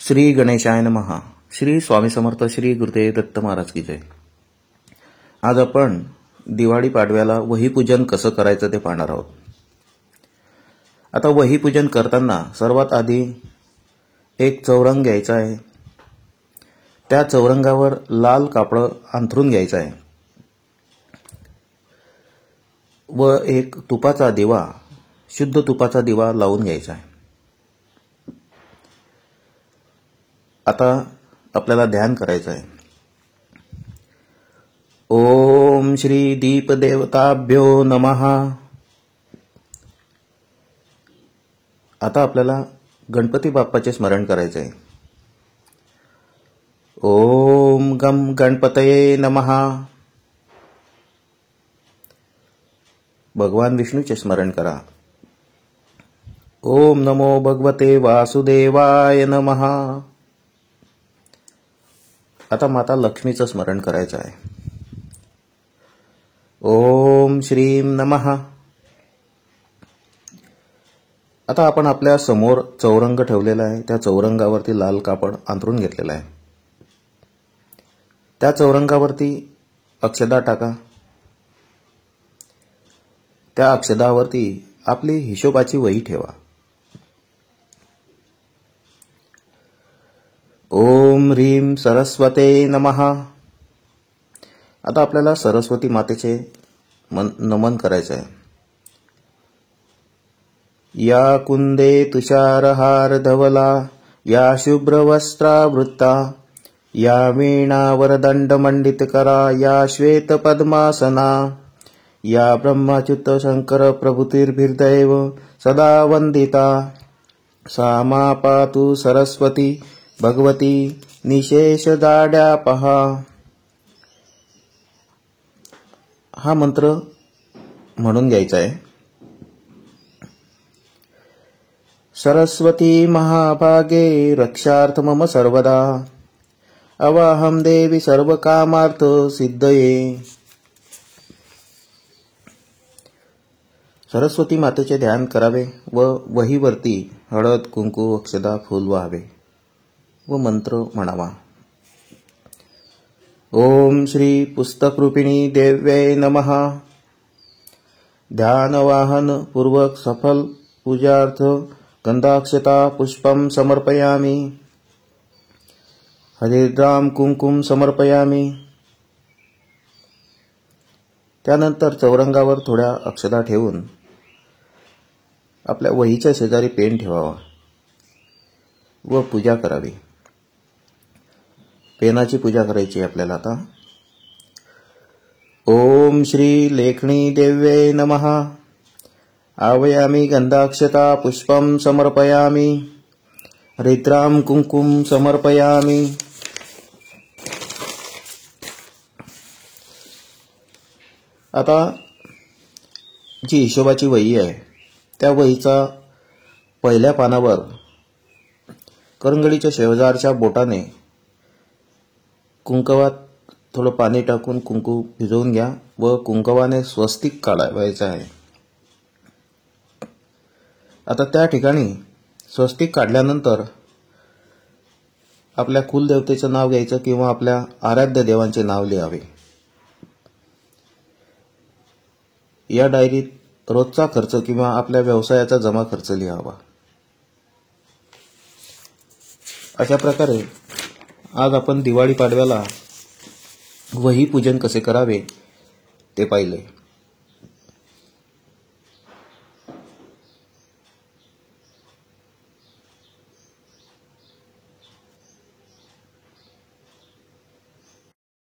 श्री गणेशाय नमः. श्री स्वामी समर्थ श्री गुरुदेव दत्त महाराज की जय. आज आपण दिवाळी पाडव्याला वही पूजन कसं करायचं ते पाहणार आहोत. आता वही पूजन करताना सर्वात आधी एक चौरंग घ्यायचा आहे. त्या चौरंगावर लाल कापड अंथरून घ्यायचं आहे व एक तुपाचा दिवा, शुद्ध तुपाचा दिवा लावून घ्यायचा आहे. आता आपल्याला ध्यान करायचं आहे. ओम श्री दीपदेवताभ्यो नमः. आता आपल्याला गणपती बाप्पाचे स्मरण करायचे आहे. ओम गम गणपतये नमः. भगवान विष्णूचे स्मरण करा. ओम नमो भगवते वासुदेवाय नमः. आता माता लक्ष्मीचं स्मरण करायचं आहे. ओम श्रीम नमः. आता आपण आपल्या समोर चौरंग ठेवलेला आहे. त्या चौरंगावरती लाल कापड अंथरून घेतलेला आहे. त्या चौरंगावरती अक्षदा टाका. त्या अक्षदावरती आपली हिशोबाची वही ठेवा. ओम ह्रीम सरस्वते नमः. आता आपल्याला सरस्वती मातेचे नमन करायचे आहे. या कुंदे तुषारहार धवला, या शुभ्रवस्त्रावृत्ता, या वीणावरदंड मंडित करा, या श्वेत पद्मासना, या ब्रह्मच्युत शंकर प्रभुतिर्भिर्दैव सदा वंदिता, सा मा पातु सरस्वती भगवती निशेष दाड्या पहा. हा मंत्र म्हणून घ्यायचा आहे. सरस्वती महाभागे रक्षार्थ मम सर्वदा, अवाहम देवी सर्व कामार्थ सिद्धये. सरस्वती मातेचे ध्यान करावे व वहीवरती हळद कुंकू अक्षदा फूल व्हावे व मंत्र म्हणावा. ओम श्री पुस्तकरूपिणी देव्यै नमः. ध्यानवाहन पूर्वक सफल पूजार्थ गंधाक्षता पुष्पम समर्पयामि. हरिद्राम कुंकुम समर्पयामि. त्यानंतर चौरंगावर थोड्या अक्षता ठेवून आपल्या वहीच्या शेजारी पेन ठेवावा व पूजा करावी. पेनाची पूजा करायची आपल्याला. आता ओम श्री लेखनी देव्यै नमः. आवयामि गंधाक्षता पुष्पम समर्पयामि. हरिद्राम कुंकुम समर्पयामि. आता जी हिशोबाची वही आहे त्या वहीचा पहिल्या पानावर करंगळीच्या शेजारच्या बोटाने कुंकवात थोडं पाणी टाकून कुंकू भिजवून घ्या व कुंकवाने स्वस्तिक काढायचं आहे. आता त्या ठिकाणी स्वस्तिक काढल्यानंतर आपल्या कुलदेवतेचं नाव घ्यायचं किंवा आपल्या आराध्य देवांचे नाव लिहावे. या डायरीत रोजचा खर्च किंवा आपल्या व्यवसायाचा जमा खर्च लिहावा. अशा प्रकारे आज आपण दिवाळी पाडव्याला वही पूजन कसे करावे ते पाहिले.